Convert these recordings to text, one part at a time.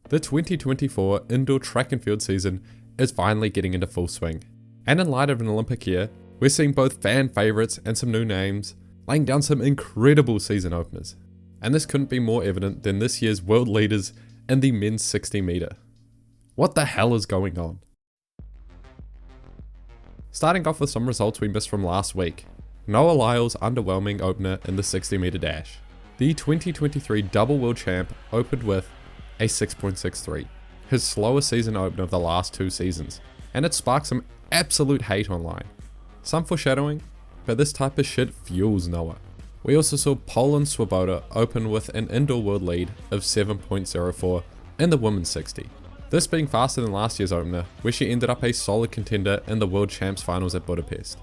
The 2024 indoor track and field season is finally getting into full swing. And in light of an Olympic year, we're seeing both fan favourites and some new names laying down some incredible season openers. And this couldn't be more evident than this year's world leaders in the men's 60 metre. What the hell is going on? Starting off with some results we missed from last week. Noah Lyles' underwhelming opener in the 60 metre dash. The 2023 double world champ opened with a 6.63, his slowest season opener of the last 2 seasons, and it sparked some absolute hate online. Some foreshadowing, but this type of shit fuels Noah. We also saw Poland Swoboda open with an indoor world lead of 7.04 in the women's 60. This being faster than last year's opener, where she ended up a solid contender in the World Champs finals at Budapest.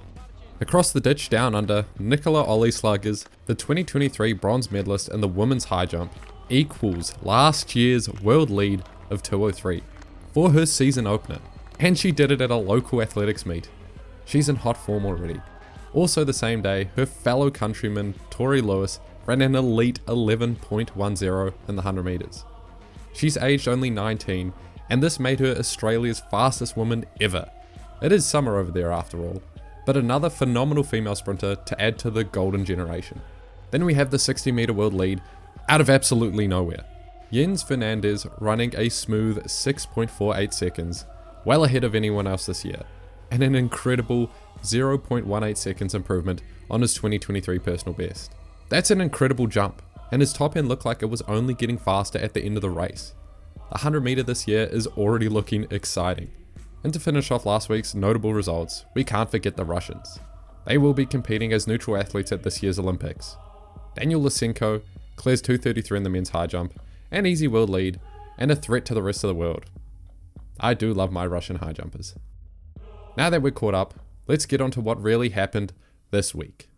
Across the ditch down under, Nicola Olyslagers, the 2023 bronze medalist in the women's high jump, equals last year's world lead of 2:03 for her season opener, and she did it at a local athletics meet. She's in hot form already. Also the same day, her fellow countryman Torrie ran an elite 11.10 in the 100 metres. She's aged only 19, and this made her Australia's fastest woman ever. It is summer over there after all, but another phenomenal female sprinter to add to the golden generation. Then we have the 60 metre world lead out of absolutely nowhere. Jens Fernandez running a smooth 6.48 seconds, well ahead of anyone else this year, and an incredible 0.18 seconds improvement on his 2023 personal best. That's an incredible jump, and his top end looked like it was only getting faster at the end of the race. The 100 metre this year is already looking exciting. And to finish off last week's notable results, we can't forget the Russians. They will be competing as neutral athletes at this year's Olympics. Daniel Lysenko clears 2:33 in the men's high jump, an easy world lead, and a threat to the rest of the world. I do love my Russian high jumpers. Now that we're caught up, let's get on to what really happened this week.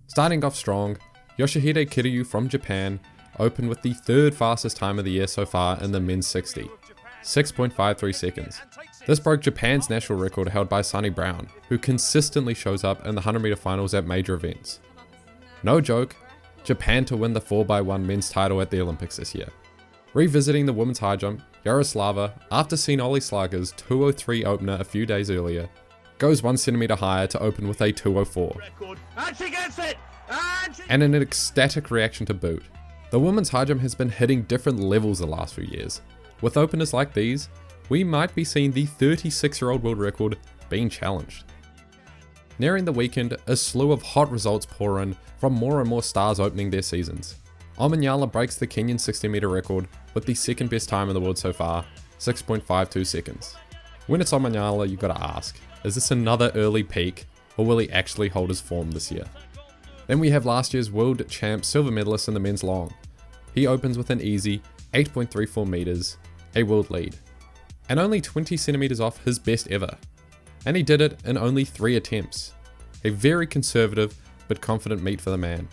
Starting off strong, Yoshihide Kiryu from Japan opened with the 3rd fastest time of the year so far in the men's 60, 6.53 seconds. This broke Japan's national record held by Sonny Brown, who consistently shows up in the 100 metre finals at major events. No joke, Japan to win the 4x1 men's title at the Olympics this year. Revisiting the women's high jump, Yaroslava, after seeing Olyslagers' 2:03 opener a few days earlier, goes 1 centimetre higher to open with a 2:04. And she gets it! And an ecstatic reaction to boot. The women's high jump has been hitting different levels the last few years. With openers like these, we might be seeing the 36-year-old world record being challenged. Nearing the weekend, a slew of hot results pour in from more and more stars opening their seasons. Omanyala breaks the Kenyan 60 metre record with the 2nd best time in the world so far, 6.52 seconds. When it's Omanyala, you gotta ask, is this another early peak, or will he actually hold his form this year? Then we have last year's world champ silver medalist in the men's long. He opens with an easy 8.34 metres, a world lead, and only 20 centimetres off his best ever. And he did it in only 3 attempts. A very conservative but confident meet for the man.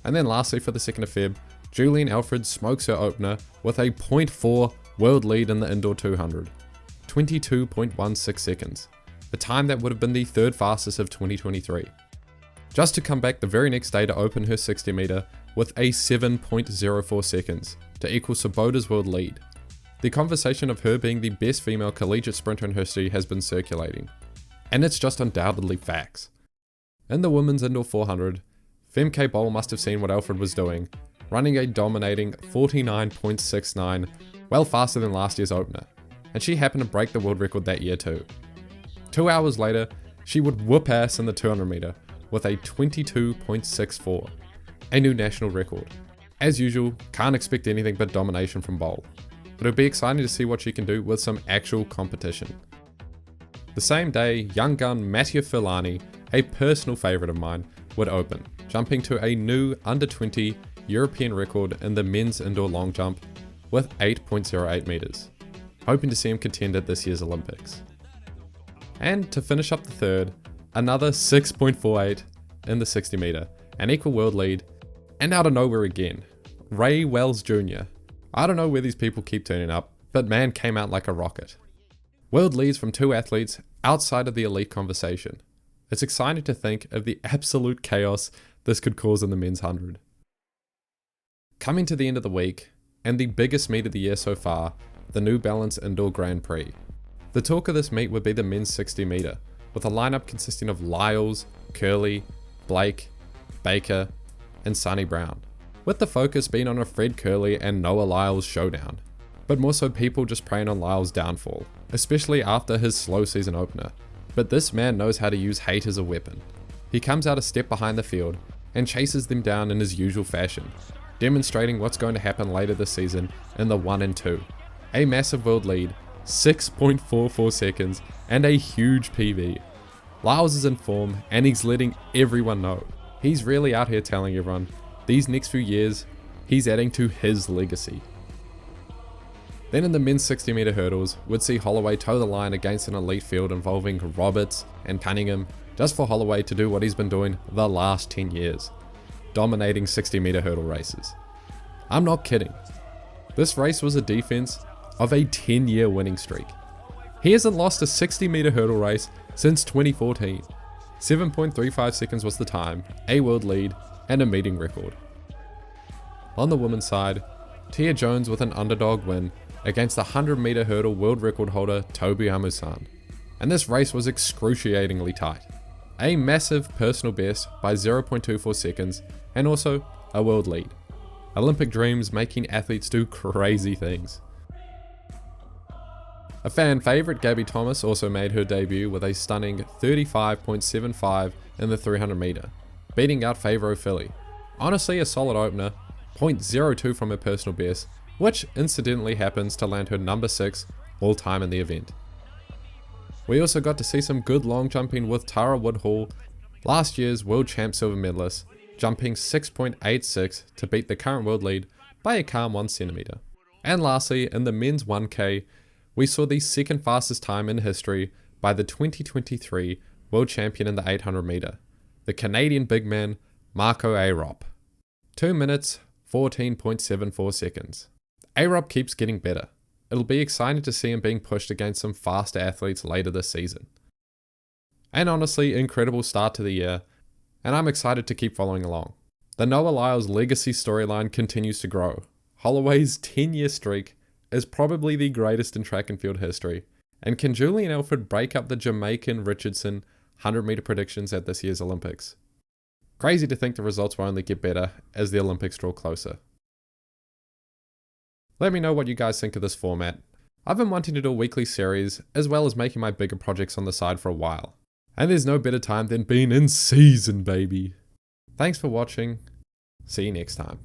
And then lastly for the 2nd of Feb, Julian Alfred smokes her opener with a 0.4 world lead in the indoor 200, 22.16 seconds, a time that would have been the 3rd fastest of 2023. Just to come back the very next day to open her 60 metre with a 7.04 seconds to equal Swoboda's world lead. The conversation of her being the best female collegiate sprinter in history has been circulating, and it's just undoubtedly facts. In the women's indoor 400, Femke Bol must have seen what Alfred was doing, running a dominating 49.69, well faster than last year's opener, and she happened to break the world record that year too. 2 hours later, she would whoop ass in the 200 metre with a 22.64, a new national record. As usual, can't expect anything but domination from Bol, but it'll be exciting to see what she can do with some actual competition. The same day, young gun Mattia Furlani, a personal favourite of mine, would open, jumping to a new under-20 European record in the men's indoor long jump with 8.08 metres, hoping to see him contend at this year's Olympics. And to finish up the 3rd, another 6.48 in the 60 metre, an equal world lead, and out of nowhere again, Ray Wells Jr. I don't know where these people keep turning up, but man came out like a rocket. World leads from 2 athletes outside of the elite conversation. It's exciting to think of the absolute chaos this could cause in the men's 100. Coming to the end of the week, and the biggest meet of the year so far, the New Balance Indoor Grand Prix. The talk of this meet would be the men's 60 meter, with a lineup consisting of Lyles, Curly, Blake, Baker, and Sonny Brown, with the focus being on a Fred Curly and Noah Lyles showdown, but more so people just preying on Lyles' downfall, especially after his slow season opener. But this man knows how to use hate as a weapon. He comes out a step behind the field and chases them down in his usual fashion, demonstrating what's going to happen later this season in the 1 and 2. A massive world lead, 6.44 seconds, and a huge PB. Lyles is in form and he's letting everyone know. He's really out here telling everyone, these next few years, he's adding to his legacy. Then in the men's 60 meter hurdles, we'd see Holloway toe the line against an elite field involving Roberts and Cunningham, just for Holloway to do what he's been doing the last 10 years, dominating 60 meter hurdle races. I'm not kidding. This race was a defense of a 10-year winning streak. He hasn't lost a 60 meter hurdle race since 2014. 7.35 seconds was the time, a world lead, and a meeting record. On the women's side, Tia Jones with an underdog win against the 100 meter hurdle world record holder Tobi Amusan, and this race was excruciatingly tight. A massive personal best by 0.24 seconds and also a world lead. Olympic dreams making athletes do crazy things. A fan favourite, Gabby Thomas, also made her debut with a stunning 35.75 in the 300 meter, beating out Favro Philly. Honestly a solid opener, 0.02 from her personal best, which incidentally happens to land her number 6 all time in the event. We also got to see some good long jumping with Tara Woodhall, last year's world champ silver medalist, jumping 6.86 to beat the current world lead by a calm 1 centimeter. And lastly, in the men's 1K, we saw the second fastest time in history by the 2023 world champion in the 800 meter, the Canadian big man Marco Arop. 2 minutes, 14.74 seconds. Arop keeps getting better. It'll be exciting to see him being pushed against some faster athletes later this season. And honestly, incredible start to the year, and I'm excited to keep following along. The Noah Lyles legacy storyline continues to grow. Holloway's 10-year streak is probably the greatest in track and field history, and can Julian Alfred break up the Jamaican Richardson 100 meter predictions at this year's Olympics? Crazy to think the results will only get better as the Olympics draw closer. Let me know what you guys think of this format. I've been wanting to do a weekly series, as well as making my bigger projects on the side for a while. And there's no better time than being in season, baby. Thanks for watching. See you next time.